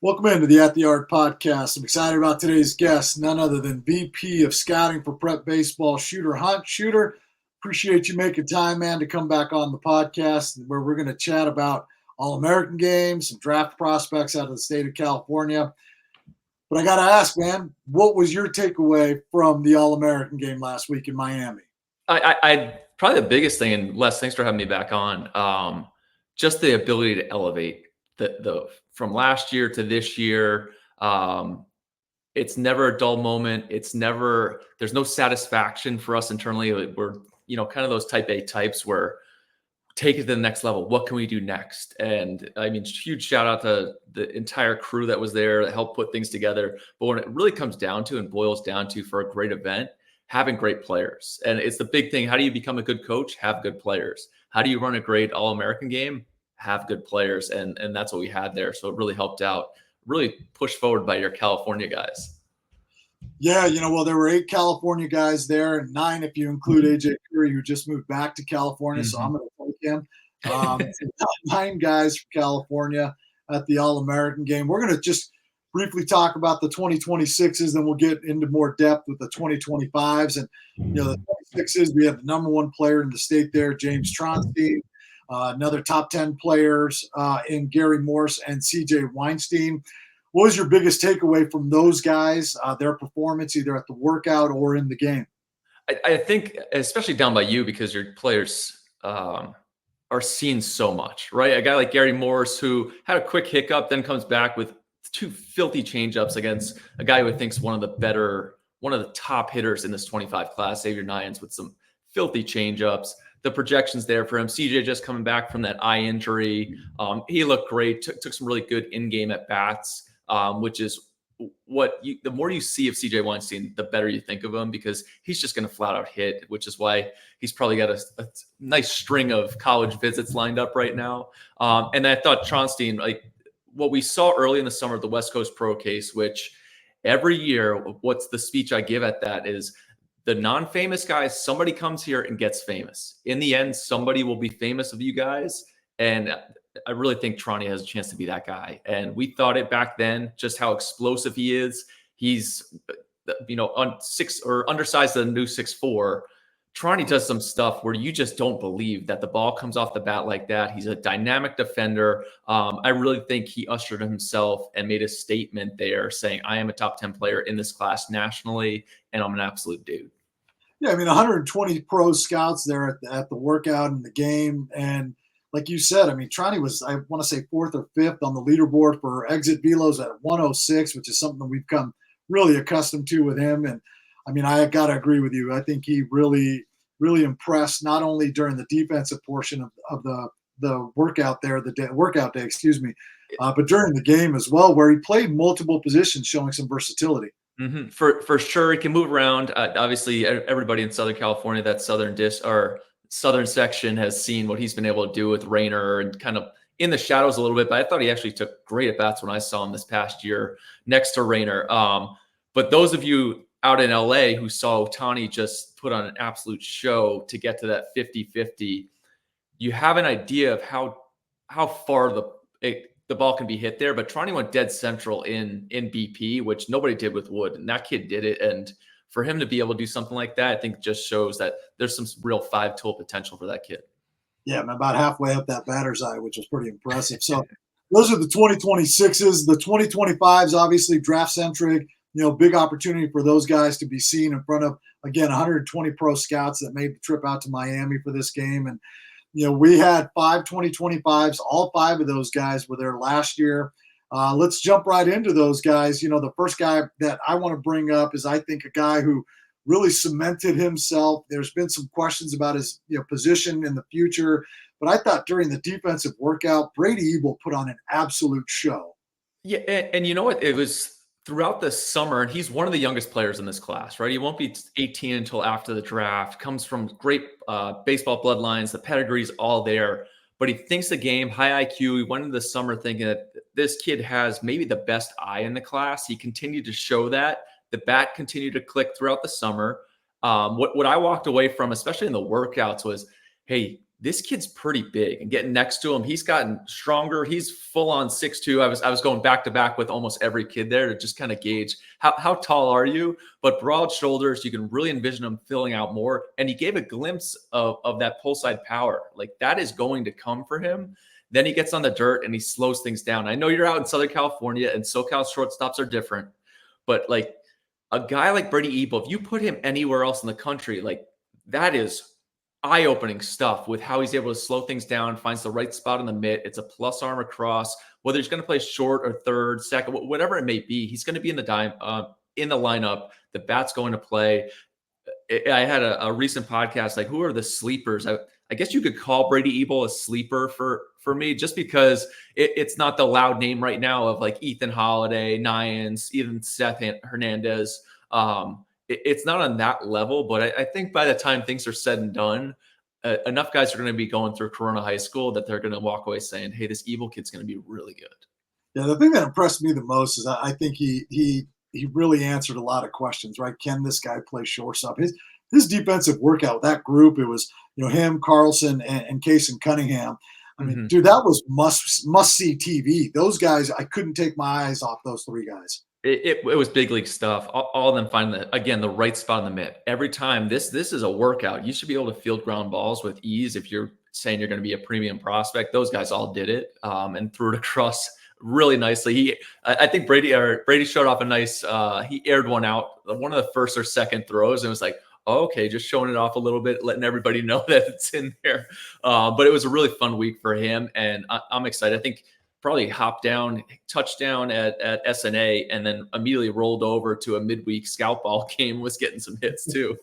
Welcome into the At the Yard podcast. I'm excited about today's guest, none other than VP of Scouting for Prep Baseball, Shooter Hunt. Shooter, appreciate you making time, man, to come back on the podcast where we're going to chat about All-American games, some draft prospects out of the state of California. But I got to ask, man, what was your takeaway from the All-American game last week in Miami? I probably the biggest thing, and Les, thanks for having me back on, just the ability to elevate the from last year to this year. It's never a dull moment. There's no satisfaction for us internally. We're, kind of those type A types where take it to the next level. What can we do next? And I mean, huge shout out to the entire crew that was there that helped put things together. But when it really comes down to and boils down to for a great event, having great players. And it's the big thing. How do you become a good coach? Have good players. How do you run a great All-American game? Have good players. And that's what we had there. So it really helped out, really pushed forward by your California guys. Yeah, well, there were 8 California guys there, and 9 if you include AJ Curry, who just moved back to California. So I'm going to take him. 9 guys from California at the All-American game. We're going to just briefly talk about the 2026s, then we'll get into more depth with the 2025s. And, the 26s, we have the number 1 player in the state there, James Tronstein. Another top 10 players in Gary Morse and CJ Weinstein. What was your biggest takeaway from those guys, their performance, either at the workout or in the game? I think, especially down by you, because your players are seeing so much, right? A guy like Gary Morse, who had a quick hiccup, then comes back with 2 filthy changeups against a guy who thinks one of the top hitters in this 25 class, Xavier Nyans, with some filthy changeups. The projections there for him. CJ just coming back from that eye injury. He looked great, took some really good in-game at-bats, which is the more you see of CJ Weinstein, the better you think of him, because he's just going to flat out hit, which is why he's probably got a nice string of college visits lined up right now. And I thought Tronstein, like what we saw early in the summer at the West Coast Pro Case, which every year, what's the speech I give at that is, the non-famous guys, somebody comes here and gets famous. In the end, somebody will be famous of you guys. And I really think Tronny has a chance to be that guy. And we thought it back then, just how explosive he is. He's, on 6 or undersized the new 6'4". Tronny does some stuff where you just don't believe that the ball comes off the bat like that. He's a dynamic defender. I really think he ushered himself and made a statement there saying, I am a top 10 player in this class nationally, and I'm an absolute dude. Yeah, I mean, 120 pro scouts there at the workout and the game. And like you said, I mean, Tronny was, I want to say, 4th or 5th on the leaderboard for exit velos at 106, which is something that we've come really accustomed to with him. And I mean, I got to agree with you. I think he really, really impressed, not only during the defensive portion of the workout there, workout day, but during the game as well, where he played multiple positions, showing some versatility. Mm-hmm. For sure, he can move around. Obviously, everybody in Southern California, that southern section, has seen what he's been able to do with Rayner and kind of in the shadows a little bit. But I thought he actually took great at bats when I saw him this past year next to Rayner. But those of you out in LA who saw Ohtani just put on an absolute show to get to that 50-50, you have an idea of how far the ball can be hit there. But Tronny went dead central in BP, which nobody did with Wood, and that kid did it. And for him to be able to do something like that, I think just shows that there's some real 5-tool potential for that kid. Yeah, I'm about halfway up that batter's eye, which was pretty impressive. So those are the 2026s. The 2025s, obviously draft-centric, big opportunity for those guys to be seen in front of, again, 120 pro scouts that made the trip out to Miami for this game. And, we had 5 2025s. All 5 of those guys were there last year. Let's jump right into those guys. The first guy that I want to bring up is, I think, a guy who really cemented himself. There's been some questions about his position in the future, but I thought during the defensive workout, Brady Ebel put on an absolute show. Yeah, and you know what? It was throughout the summer, and he's one of the youngest players in this class, right? He won't be 18 until after the draft, comes from great baseball bloodlines. The pedigree's all there, but he thinks the game, high IQ. He went into the summer thinking that this kid has maybe the best eye in the class. He continued to show that. The bat continued to click throughout the summer. What I walked away from, especially in the workouts, was, hey, this kid's pretty big, and getting next to him, he's gotten stronger. He's full on 6'2". I was going back to back with almost every kid there to just kind of gauge how tall are you, but broad shoulders, you can really envision him filling out more. And he gave a glimpse of that pull side power. Like that is going to come for him. Then he gets on the dirt and he slows things down. I know you're out in Southern California and SoCal shortstops are different, but like a guy like Brady Ebel, if you put him anywhere else in the country, like that is eye-opening stuff with how he's able to slow things down, finds the right spot in the mitt. It's a plus arm across, whether he's going to play short or third, second, whatever it may be. He's going to be in the lineup. The bat's going to play. I had a recent podcast, like who are the sleepers? I guess you could call Brady Ebel a sleeper for me, just because it's not the loud name right now of like Ethan Holiday, Nyans, even Seth Hernandez. It's not on that level, but I think by the time things are said and done, enough guys are going to be going through Corona High School that they're going to walk away saying, hey, this Ebel kid's going to be really good. Yeah, the thing that impressed me the most is I think he really answered a lot of questions, right? Can this guy play shortstop? His defensive workout, that group, it was, him, Carlson, and Case and Cunningham. I mean, dude, that was must see TV. Those guys, I couldn't take my eyes off those three guys. It was big league stuff. All of them find the right spot in the mitt every time. This is a workout. You should be able to field ground balls with ease if you're saying you're going to be a premium prospect. Those guys all did it and threw it across really nicely. I think Brady showed off a nice. He aired one out, one of the first or second throws, and it was like, oh, okay, just showing it off a little bit, letting everybody know that it's in there. But it was a really fun week for him, and I'm excited. I think probably hopped down, touchdown at SNA, and then immediately rolled over to a midweek scout ball game, was getting some hits too.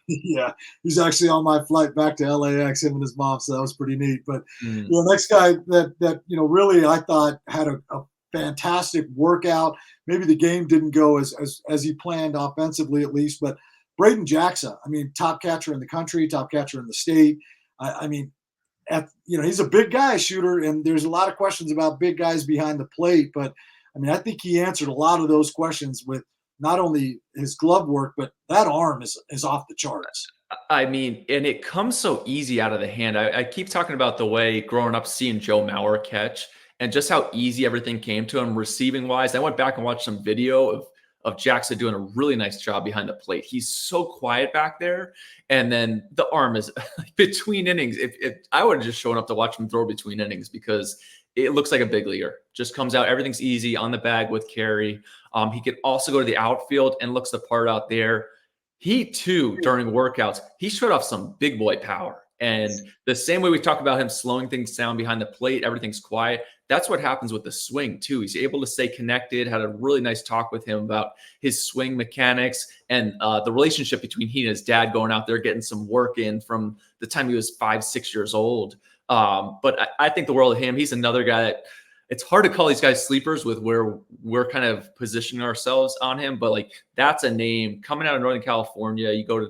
Yeah, he's actually on my flight back to LAX, him and his mom, so that was pretty neat. But next guy that really I thought had a fantastic workout. Maybe the game didn't go as he planned offensively, at least, but Braden Jackson, I mean, top catcher in the country, top catcher in the state. I mean, he's a big guy shooter, and there's a lot of questions about big guys behind the plate. But I mean, I think he answered a lot of those questions with not only his glove work, but that arm is off the charts. I mean, and it comes so easy out of the hand. I keep talking about the way growing up seeing Joe Mauer catch and just how easy everything came to him receiving wise. I went back and watched some video of Jackson doing a really nice job behind the plate. He's so quiet back there. And then the arm is between innings. If I would have just shown up to watch him throw between innings, because it looks like a big leaguer. Just comes out. Everything's easy on the bag with carry. He could also go to the outfield and looks the part out there. He too, during workouts, he showed off some big boy power. And the same way we talk about him slowing things down behind the plate, everything's quiet. That's what happens with the swing too. He's able to stay connected. Had a really nice talk with him about his swing mechanics and the relationship between he and his dad, going out there, getting some work in from the time he was 5-6 years old. But I think the world of him. He's another guy that it's hard to call these guys sleepers with where we're kind of positioning ourselves on him. But like, that's a name coming out of Northern California. You go to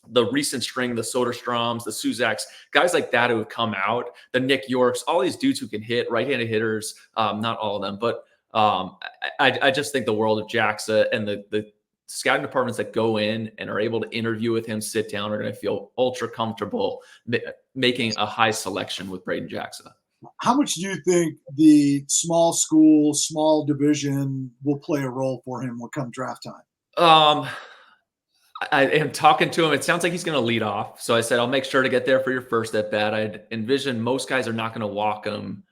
the recent string, the Soderstroms, the Suzaks, guys like that who have come out, the Nick Yorks, all these dudes who can hit, right-handed hitters, not all of them, but I just think the world of Jaxa, and the scouting departments that go in and are able to interview with him, sit down, are going to feel ultra comfortable making a high selection with Braden Jaxa. How much do you think the small school, small division will play a role for him when come draft time? I am talking to him. It sounds like he's going to lead off. So I said, I'll make sure to get there for your first at bat. I'd envision most guys are not going to walk him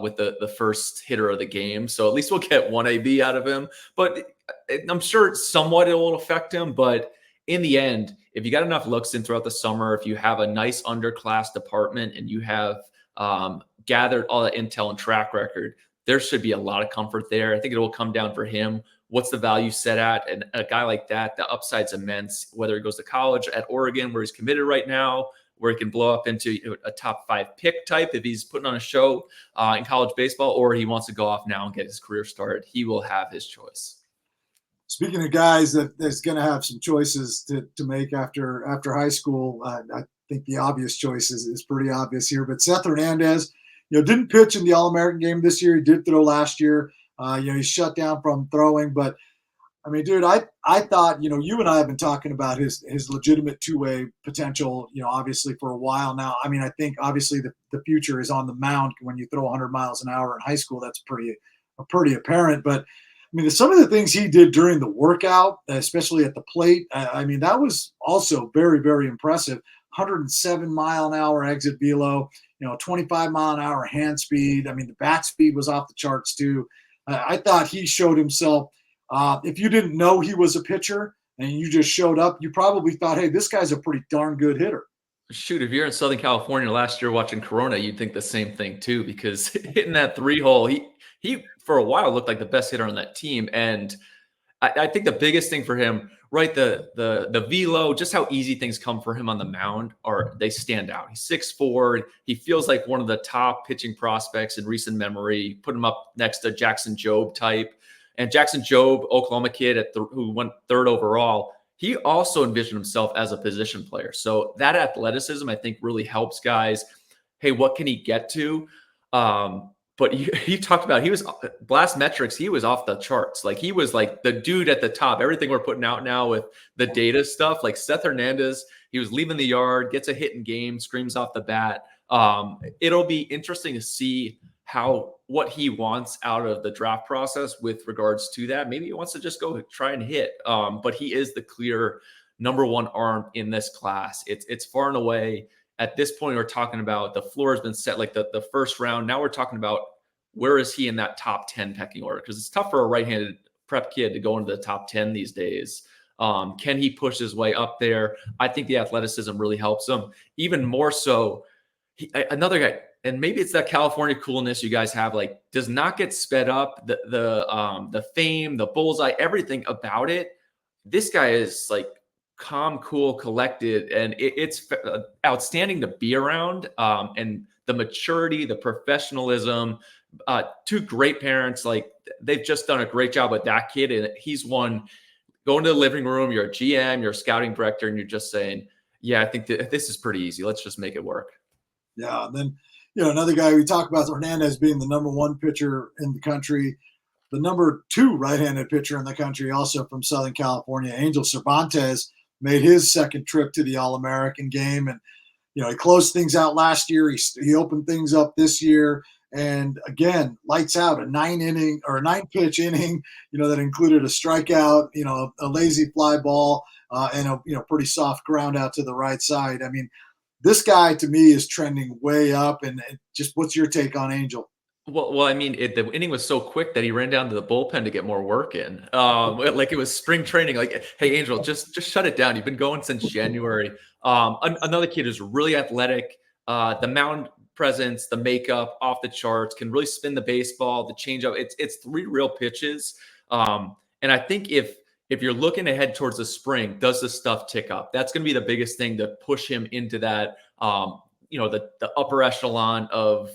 with the first hitter of the game. So at least we'll get one AB out of him. But I'm sure somewhat it will affect him. But in the end, if you got enough looks in throughout the summer, if you have a nice underclass department and you have gathered all that intel and track record, there should be a lot of comfort there. I think it will come down for him. What's the value set at? And a guy like that, the upside's immense, whether he goes to college at Oregon, where he's committed right now, where he can blow up into a top 5 pick type if he's putting on a show in college baseball, or he wants to go off now and get his career started. He will have his choice. Speaking of guys that's going to have some choices to make after high school, I think the obvious choice is pretty obvious here. But Seth Hernandez, didn't pitch in the All-American game this year. He did throw last year. He's shut down from throwing, but I mean, dude, I thought, you and I have been talking about his legitimate two-way potential, obviously for a while now. I mean, I think obviously the future is on the mound when you throw 100 miles an hour in high school. That's pretty apparent. But I mean, some of the things he did during the workout, especially at the plate, I mean, that was also very, very impressive. 107-mile-an-hour exit velo, 25-mile-an-hour hand speed. I mean, the bat speed was off the charts too. I thought he showed himself. If you didn't know he was a pitcher and you just showed up, you probably thought, hey, this guy's a pretty darn good hitter. Shoot, if you're in Southern California last year watching Corona, you'd think the same thing too, because hitting that 3-hole, he for a while looked like the best hitter on that team. And I think the biggest thing for him, right, the velo, just how easy things come for him on the mound, they stand out. He's 6'4". He feels like one of the top pitching prospects in recent memory. Put him up next to Jackson Jobe type. And Jackson Jobe, Oklahoma kid who went 3rd overall, he also envisioned himself as a position player. So that athleticism, I think, really helps guys. Hey, what can he get to? But he talked about, he was blast metrics. He was off the charts. Like he was like the dude at the top. Everything we're putting out now with the data stuff, like Seth Hernandez, he was leaving the yard, gets a hit in game, screams off the bat. It'll be interesting to see what he wants out of the draft process with regards to that. Maybe he wants to just go try and hit. But he is the clear #1 arm in this class. It's far and away. At this point, we're talking about the floor has been set, like the first round. Now we're talking about where is he in that top 10 pecking order? Because it's tough for a right-handed prep kid to go into the top 10 these days. Can he push his way up there? I think the athleticism really helps him. Even more so, another guy, and maybe it's that California coolness you guys have, like does not get sped up. The fame, the bullseye, everything about it. This guy is like calm, cool, collected, and it's outstanding to be around. And the maturity, the professionalism, 2 great parents, like they've just done a great job with that kid. And he's one going to the living room. You're a GM, you're a scouting director, and you're just saying, yeah, I think this is pretty easy. Let's just make it work. Yeah. And then, another guy we talk about, Hernandez being the #1 pitcher in the country, the #2 right-handed pitcher in the country, also from Southern California, Angel Cervantes, made his second trip to the All-American game. And, he closed things out last year. He opened things up this year. And again, lights out, a 9-pitch inning, that included a strikeout, a lazy fly ball, and a, pretty soft ground out to the right side. I mean, this guy to me is trending way up. And just what's your take on Angel? Well, I mean, the inning was so quick that he ran down to the bullpen to get more work in. Like it was spring training. Like, hey, Angel, just shut it down. You've been going since January. Another kid who's really athletic. The mound presence, the makeup, off the charts. Can really spin the baseball, the changeup. It's 3 real pitches. And I think if you're looking ahead towards the spring, does the stuff tick up? That's going to be the biggest thing to push him into that. The upper echelon of.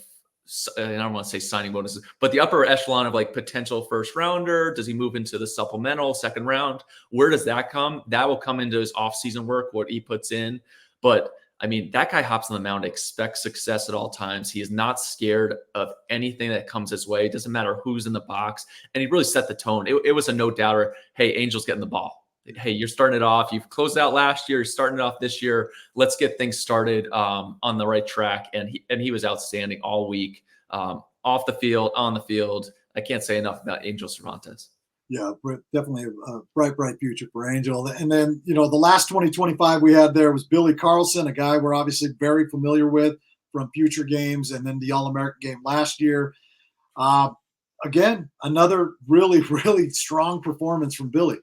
I don't want to say signing bonuses, but the upper echelon of like potential first rounder. Does he move into the supplemental second round? Where does that come? That will come into his offseason work, what he puts in. But I mean, that guy hops on the mound, expects success at all times. He is not scared of anything that comes his way. It doesn't matter who's in the box. And he really set the tone. It was a no doubter. Hey, Angel's getting the ball. Hey, you're starting it off. You've closed out last year. You're starting it off this year. Let's get things started on the right track. And he was outstanding all week, off the field, on the field. I can't say enough about Angel Cervantes. Yeah, definitely a bright future for Angel. And then, the last 2025 we had there was Billy Carlson, a guy we're obviously very familiar with from future games and then the All-American game last year. Again, another really, really strong performance from Billy.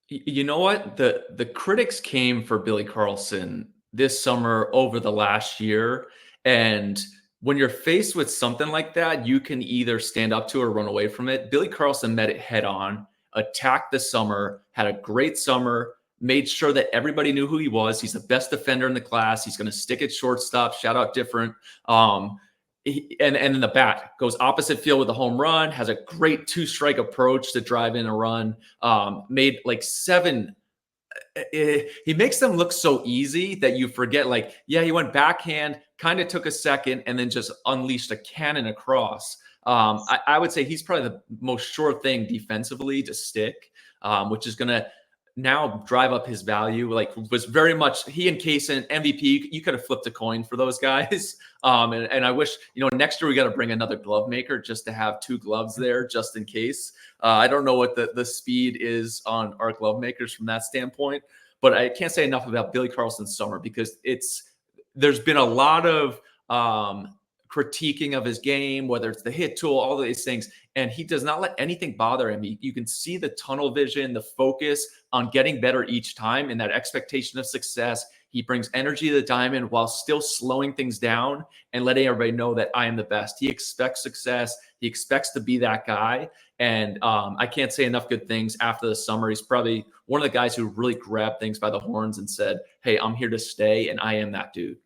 You know what? The critics came for Billy Carlson this summer over the last year. And when you're faced with something like that, you can either stand up to or run away from it. Billy Carlson met it head on, attacked the summer, had a great summer, made sure that everybody knew who he was. He's the best defender in the class. He's going to stick at shortstop, shout out different. And then the bat goes opposite field with a home run, has a great 2-strike approach to drive in a run, made like 7. He makes them look so easy that you forget, like, yeah, he went backhand, kind of took a second, and then just unleashed a cannon across. I would say he's probably the most sure thing defensively to stick, which is going to now drive up his value. Like, was very much he and Kaysen MVP. You could have flipped a coin for those guys. And I wish, next year we got to bring another glove maker just to have 2 gloves there just in case. I don't know what the speed is on our glove makers from that standpoint, but I can't say enough about Billy Carlson's summer because there's been a lot of critiquing of his game, whether it's the hit tool, all of these things, and he does not let anything bother him. You can see the tunnel vision, the focus on getting better each time, and that expectation of success. He brings energy to the diamond while still slowing things down and letting everybody know that I am the best. He expects success. He expects to be that guy. And I can't say enough good things after the summer. He's probably one of the guys who really grabbed things by the horns and said, hey, I'm here to stay, and I am that dude.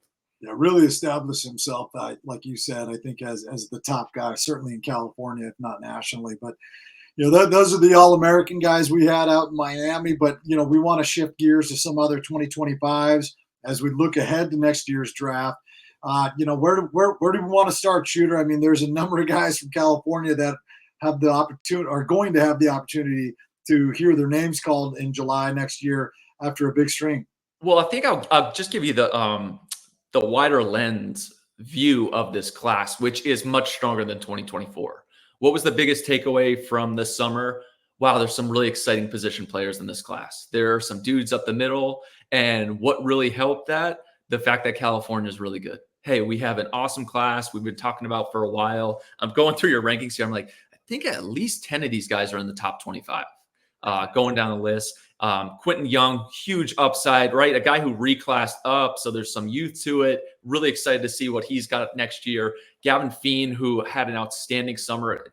Yeah, really established himself, like you said, I think as the top guy, certainly in California, if not nationally. But those are the All-American guys we had out in Miami. But we want to shift gears to some other 2025s as we look ahead to next year's draft. Where do we want to start, Shooter? I mean, there's a number of guys from California that have the opportunity, are going to have the opportunity to hear their names called in July next year after a big stream. Well, I think I'll just give you the wider lens view of this class, which is much stronger than 2024. What was the biggest takeaway from this summer? Wow, there's some really exciting position players in this class. There are some dudes up the middle. And what really helped that? The fact that California is really good. Hey, we have an awesome class we've been talking about for a while. I'm going through your rankings here. I'm like, I think at least 10 of these guys are in the top 25 going down the list. Quentin Young, huge upside, right? A guy who reclassed up. So there's some youth to it. Really excited to see what he's got next year. Gavin Feen, who had an outstanding summer,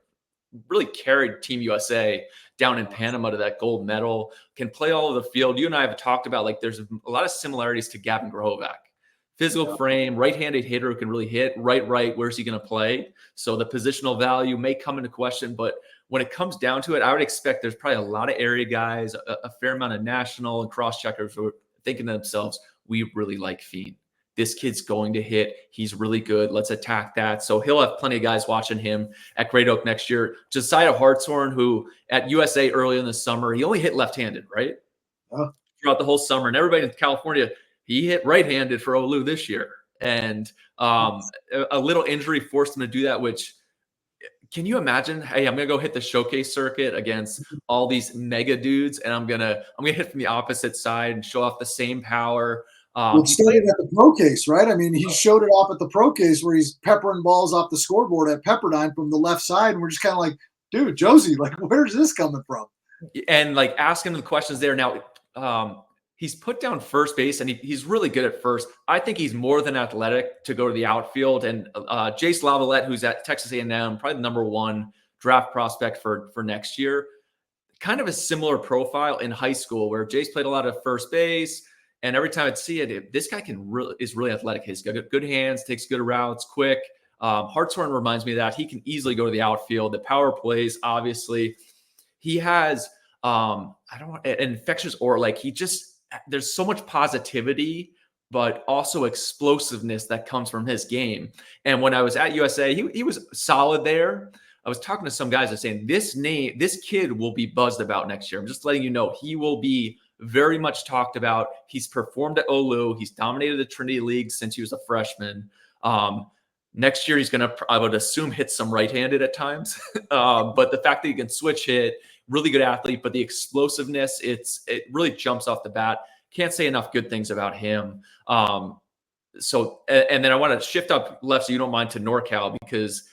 really carried Team USA down in Panama to that gold medal, can play all over the field. You and I have talked about, like, there's a lot of similarities to Gavin Grohovac. Physical frame, right-handed hitter who can really hit, right, where's he going to play? So the positional value may come into question, but when it comes down to it, I would expect there's probably a lot of area guys, a fair amount of national and cross-checkers who are thinking to themselves, we really like Feen. This kid's going to hit. He's really good. Let's attack that. So he'll have plenty of guys watching him at Great Oak next year. Josiah Hartshorn, who at USA early in the summer, he only hit left-handed, right? Throughout the whole summer. And everybody in California, he hit right-handed for Olu this year. And a little injury forced him to do that, which can you imagine? Hey, I'm gonna go hit the showcase circuit against all these mega dudes, and I'm gonna hit from the opposite side and show off the same power. It started at the pro case, right? I mean, he showed it off at the pro case where he's peppering balls off the scoreboard at Pepperdine from the left side, and we're just kind of like, dude, Josie, like, where's this coming from? And like asking the questions there. Now, he's put down first base, and he's really good at first. I think he's more than athletic to go to the outfield. And Jace Lavalette, who's at Texas A&M, probably the number 1 draft prospect for next year, kind of a similar profile in high school where Jace played a lot of first base. And every time I'd see it, this guy is really athletic. He's got good hands, takes good routes, quick. Hartshorn reminds me of that. He can easily go to the outfield. The power plays, obviously. He has an infectious aura. Like, there's so much positivity, but also explosiveness that comes from his game. And when I was at USA, he was solid there. I was talking to some guys that saying this kid will be buzzed about next year. I'm just letting you know, he will be very much talked about. He's performed at Olu. He's dominated the Trinity League since he was a freshman. Next year, he's going to, I would assume, hit some right-handed at times. But the fact that he can switch hit, really good athlete, but the explosiveness, it really jumps off the bat. Can't say enough good things about him. And then I want to shift up left, so you don't mind, to NorCal, because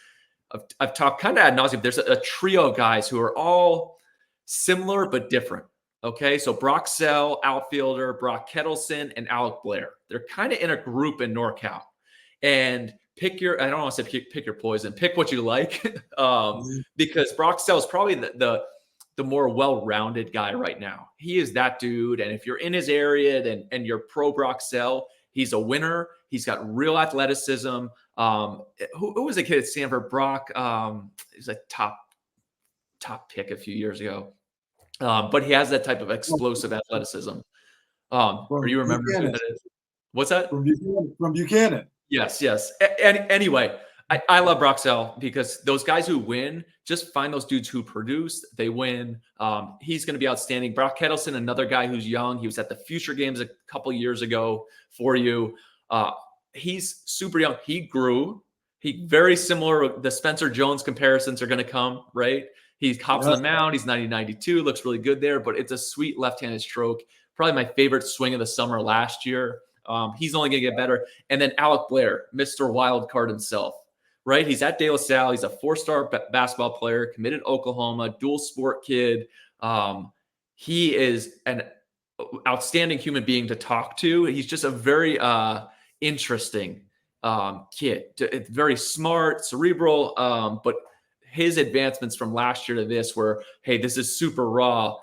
I've talked kind of ad nauseum. There's a trio of guys who are all similar but different. Okay, so Brock Sell, outfielder, Brock Kettleson, and Alec Blair. They're kind of in a group in NorCal. And I don't want to say pick your poison, pick what you like, because Brock Sell is probably the more well-rounded guy right now. He is that dude. And if you're in his area and you're pro Brock Sell, he's a winner. He's got real athleticism. Who was a kid at Stanford? Brock, he was a top pick a few years ago. But he has that type of explosive athleticism. Or you remember who that is? What's that? From Buchanan. Yes. Anyway, I love Broxell because those guys who win, just find those dudes who produce, they win. He's going to be outstanding. Brock Kettleson, another guy who's young. He was at the Future Games a couple years ago for you. He's super young. He grew. He very similar. The Spencer Jones comparisons are going to come, right? He hops on the mound. He's 90-92, looks really good there, but it's a sweet left-handed stroke. Probably my favorite swing of the summer last year. He's only going to get better. And then Alec Blair, Mr. Wild Card himself, right? He's at De La Salle. He's a four-star basketball player, committed Oklahoma, dual sport kid. He is an outstanding human being to talk to. He's just a very interesting kid. It's very smart, cerebral, but his advancements from last year to this were, hey, this is super raw.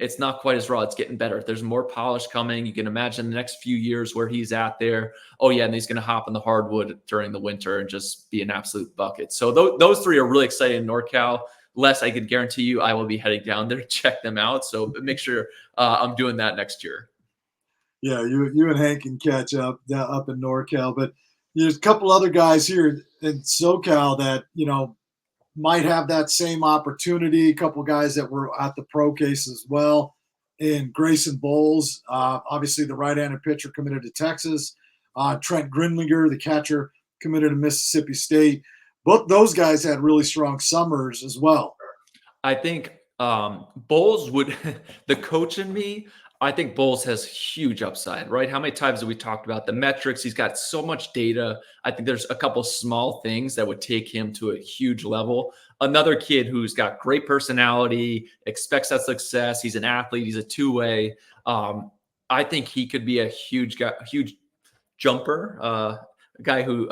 It's not quite as raw. It's getting better. There's more polish coming. You can imagine the next few years where he's at there. Oh, yeah, and he's going to hop in the hardwood during the winter and just be an absolute bucket. So those three are really exciting in NorCal. Les, I can guarantee you I will be heading down there to check them out. So make sure I'm doing that next year. Yeah, you and Hank can catch up in NorCal. But there's a couple other guys here in SoCal that, might have that same opportunity. A couple guys that were at the pro case as well. And Grayson Bowles, obviously the right-handed pitcher, committed to Texas. Trent Grindlinger, the catcher, committed to Mississippi State. Both those guys had really strong summers as well. I think Bowles would – the coach in me – I think Bowles has huge upside, right? How many times have we talked about the metrics? He's got so much data. I think there's a couple small things that would take him to a huge level. Another kid who's got great personality, expects that success. He's an athlete. He's a two-way. I think he could be a huge guy, a huge jumper, a guy who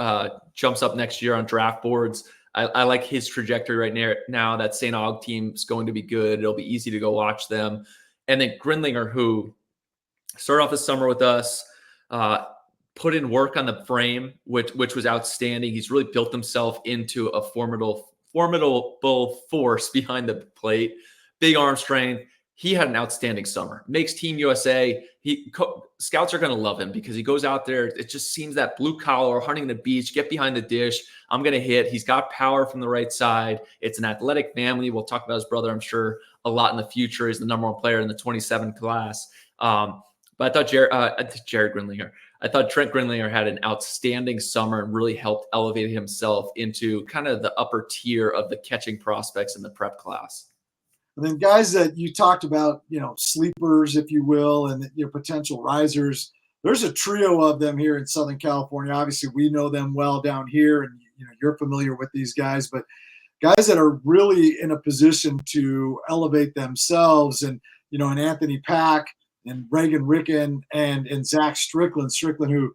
jumps up next year on draft boards. I like his trajectory right now. That St. Aug team is going to be good. It'll be easy to go watch them. And then Grindlinger, who started off the summer with us, put in work on the frame, which was outstanding. He's really built himself into a formidable force behind the plate. Big arm strength. He had an outstanding summer. Makes Team USA. Scouts are going to love him because he goes out there. It just seems that blue collar, hunting the beach, get behind the dish. I'm going to hit. He's got power from the right side. It's an athletic family. We'll talk about his brother, I'm sure, a lot in the future. He's the number one player in the 27 class. But I thought Jared Grindlinger. I thought Trent Grindlinger had an outstanding summer and really helped elevate himself into kind of the upper tier of the catching prospects in the prep class. And then guys that you talked about, sleepers, if you will, and potential risers. There's a trio of them here in Southern California. Obviously, we know them well down here, and you're familiar with these guys. But guys that are really in a position to elevate themselves, and and Anthony Pack and Reagan Ricken and Zach Strickland. Strickland, who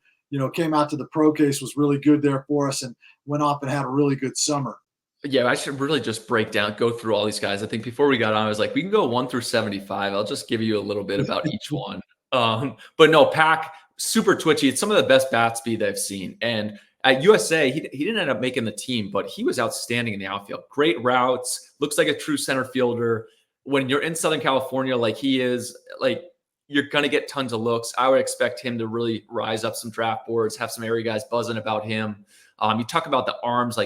came out to the pro case, was really good there for us and went off and had a really good summer. Yeah, I should really just go through all these guys. I think before we got on, I was like, we can go 1 through 75. I'll just give you a little bit about each one. But no, Pack, super twitchy. It's some of the best bat speed I've seen. And at USA, he didn't end up making the team, but he was outstanding in the outfield. Great routes, looks like a true center fielder. When you're in Southern California like he is, you're going to get tons of looks. I would expect him to really rise up some draft boards, have some area guys buzzing about him. You talk about the arms,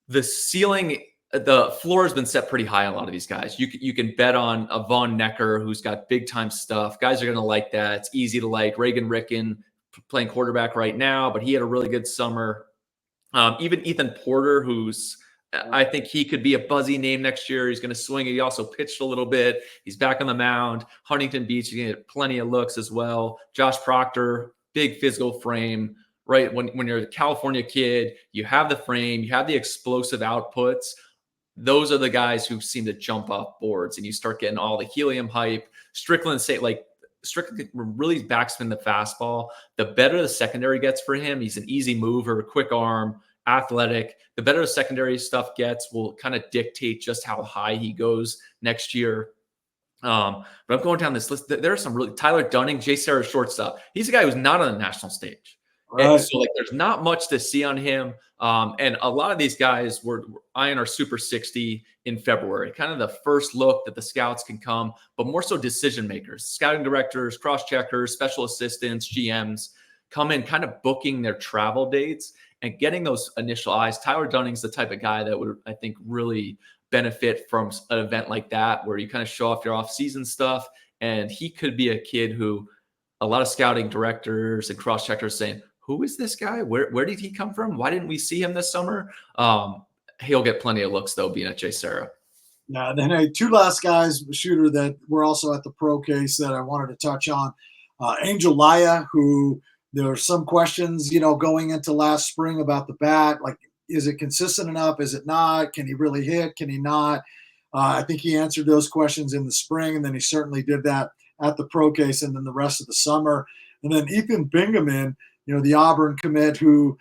the ceiling, the floor has been set pretty high on a lot of these guys. You can bet on a Von Necker who's got big time stuff. Guys are going to like that. It's easy to like. Reagan Ricken playing quarterback right now, but he had a really good summer. Even Ethan Porter, who's I think he could be a buzzy name next year. He's going to swing. He also pitched a little bit. He's back on the mound. Huntington Beach, you get plenty of looks as well. Josh Proctor, big physical frame. Right, when you're a California kid, you have the frame, you have the explosive outputs. Those are the guys who seem to jump off boards, and you start getting all the helium hype. Strickland really backspin the fastball. The better the secondary gets for him, he's an easy mover, quick arm, athletic. The better the secondary stuff gets will kind of dictate just how high he goes next year. But I'm going down this list. There are some really Tyler Dunning, Jay Sarah shortstop. He's a guy who's not on the national stage. Right. And so there's not much to see on him. And a lot of these guys were eyeing our Super 60 in February, kind of the first look that the scouts can come, but more so decision makers, scouting directors, cross-checkers, special assistants, GMs, come in kind of booking their travel dates and getting those initial eyes. Tyler Dunning's the type of guy that would, I think, really benefit from an event like that, where you kind of show off your off-season stuff. And he could be a kid who a lot of scouting directors and cross-checkers saying, who is this guy? Where did he come from? Why didn't we see him this summer? He'll get plenty of looks, though, being at JSerra. Yeah, and then two last guys, shooter, that were also at the pro case that I wanted to touch on. Angel Laya, who there were some questions, going into last spring about the bat. Like, is it consistent enough? Is it not? Can he really hit? Can he not? I think he answered those questions in the spring, and then he certainly did that at the pro case and then the rest of the summer. And then Ethan Bingaman, the Auburn commit who,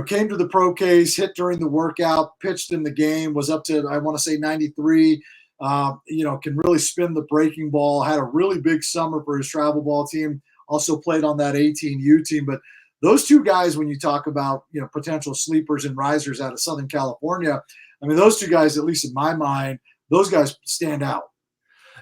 came to the pro case, hit during the workout, pitched in the game, was up to, I want to say 93, can really spin the breaking ball, had a really big summer for his travel ball team, also played on that 18U team. But those two guys, when you talk about, potential sleepers and risers out of Southern California, I mean, those two guys, at least in my mind, those guys stand out.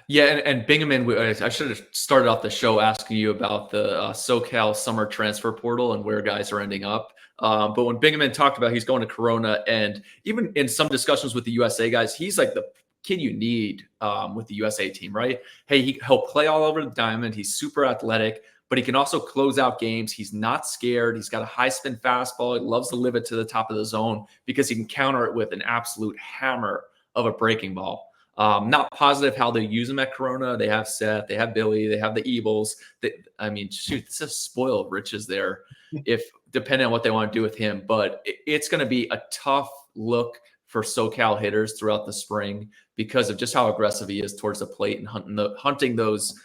Yeah, and Bingaman, I should have started off the show asking you about the SoCal summer transfer portal and where guys are ending up. But when Bingaman talked about he's going to Corona, and even in some discussions with the USA guys, he's like the kid you need with the USA team, right? Hey, he'll play all over the diamond. He's super athletic, but he can also close out games. He's not scared. He's got a high spin fastball. He loves to live it to the top of the zone because he can counter it with an absolute hammer of a breaking ball. Not positive how they use him at Corona. They have Seth, they have Billy, they have the Evils. Shoot, it's a spoiled riches there, if depending on what they want to do with him. But it's going to be a tough look for SoCal hitters throughout the spring because of just how aggressive he is towards the plate and hunting those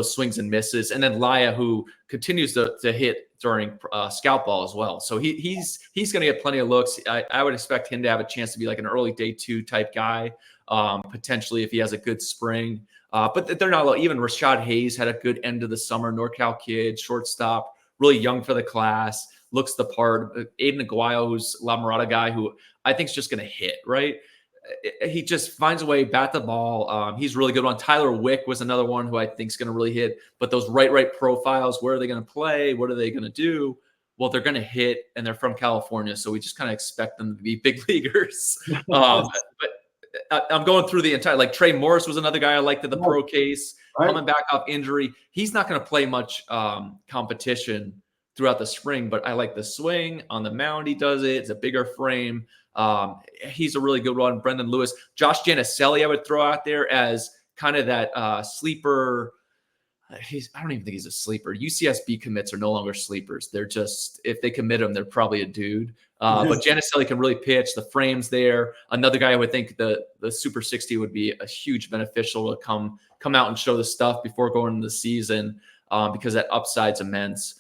swings and misses. And then Laya, who continues to hit during scout ball as well. So he's going to get plenty of looks. I would expect him to have a chance to be like an early day 2 type guy, potentially if he has a good spring. But they're not low. Even Rashad Hayes had a good end of the summer. NorCal kid, shortstop, really young for the class, looks the part. Aiden Aguayo, who's La Mirada guy, who I think is just going to hit, right? He just finds a way, bat the ball. He's really good one. Tyler Wick was another one who I think is going to really hit. But those right profiles, where are they going to play? What are they going to do? Well, they're going to hit, and they're from California, so we just kind of expect them to be big leaguers. But I'm going through the entire, like Trey Morris was another guy I liked at the pro case, coming back off injury. He's not going to play much competition throughout the spring, but I like the swing on the mound. He does it. It's a bigger frame. He's a really good one. Brendan Lewis, Josh Janicelli, I would throw out there as kind of that sleeper. I don't even think he's a sleeper. UCSB commits are no longer sleepers. They're just, if they commit him, they're probably a dude. But Janicelli can really pitch. The frame's there. Another guy I would think the Super 60 would be a huge beneficial to come out and show the stuff before going into the season because that upside's immense.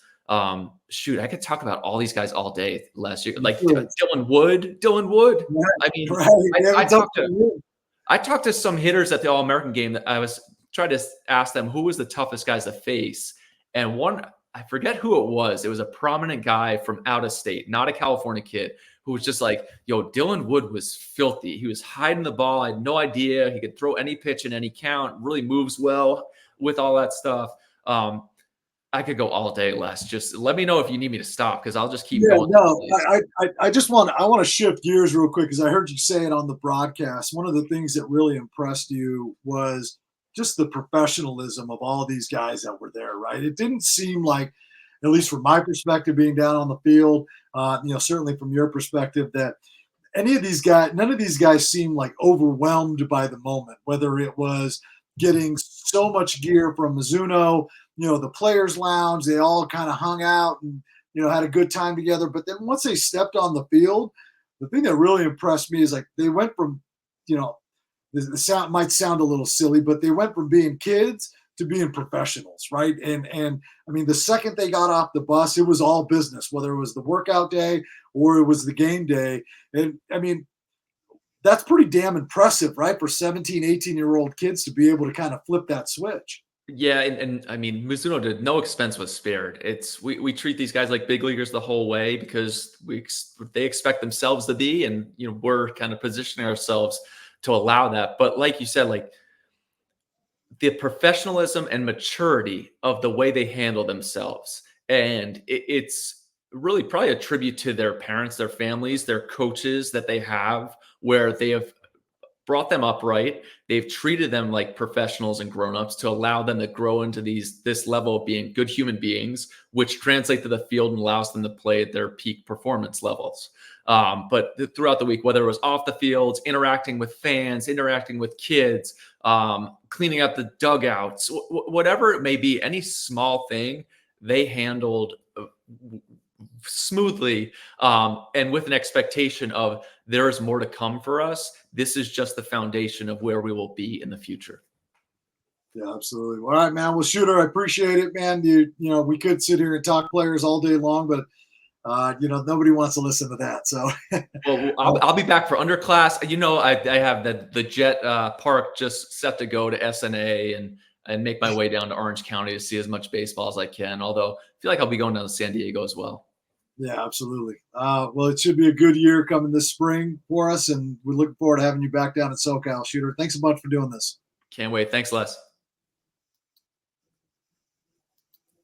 Shoot, I could talk about all these guys all day last year. Like Dylan Wood. Yeah, I mean, I talked to some hitters at the All-American game that I was trying to ask them who was the toughest guys to face. And one, I forget who it was. It was a prominent guy from out of state, not a California kid, who was just like, yo, Dylan Wood was filthy. He was hiding the ball. I had no idea. He could throw any pitch in any count, really moves well with all that stuff. I could go all day, Les. Just let me know if you need me to stop because I'll just keep going. No, I want to shift gears real quick because I heard you say it on the broadcast. One of the things that really impressed you was just the professionalism of all these guys that were there, right? It didn't seem like, at least from my perspective, being down on the field, certainly from your perspective, that none of these guys seemed like overwhelmed by the moment, whether it was getting so much gear from Mizuno, the players lounge, they all kind of hung out and, had a good time together. But then once they stepped on the field, the thing that really impressed me is like they went from, the sound might sound a little silly, but they went from being kids to being professionals, right? And I mean, the second they got off the bus, it was all business, whether it was the workout day or it was the game day. And I mean, that's pretty damn impressive, right? For 17, 18-year-old kids to be able to kind of flip that switch. Yeah, and I mean, Mizuno did no expense was spared. It's we treat these guys like big leaguers the whole way because they expect themselves to be, and we're kind of positioning ourselves to allow that. But like you said, like the professionalism and maturity of the way they handle themselves And it's really probably a tribute to their parents, their families, their coaches that they have, where they have brought them up right. They've treated them like professionals and grown-ups to allow them to grow into this level of being good human beings, which translate to the field and allows them to play at their peak performance levels. But throughout the week, whether it was off the fields, interacting with fans, interacting with kids, cleaning up the dugouts, whatever it may be, any small thing they handled smoothly, and with an expectation of there is more to come for us. This is just the foundation of where we will be in the future. Yeah, absolutely. All right, man. Well, Shooter, I appreciate it, man. We could sit here and talk players all day long, but nobody wants to listen to that. So, well, I'll be back for underclass. I have the jet park just set to go to SNA and make my way down to Orange County to see as much baseball as I can. Although I feel like I'll be going down to San Diego as well. Yeah, absolutely. Well, it should be a good year coming this spring for us, and we're looking forward to having you back down at SoCal. Shooter, thanks a bunch for doing this. Can't wait. Thanks, Les.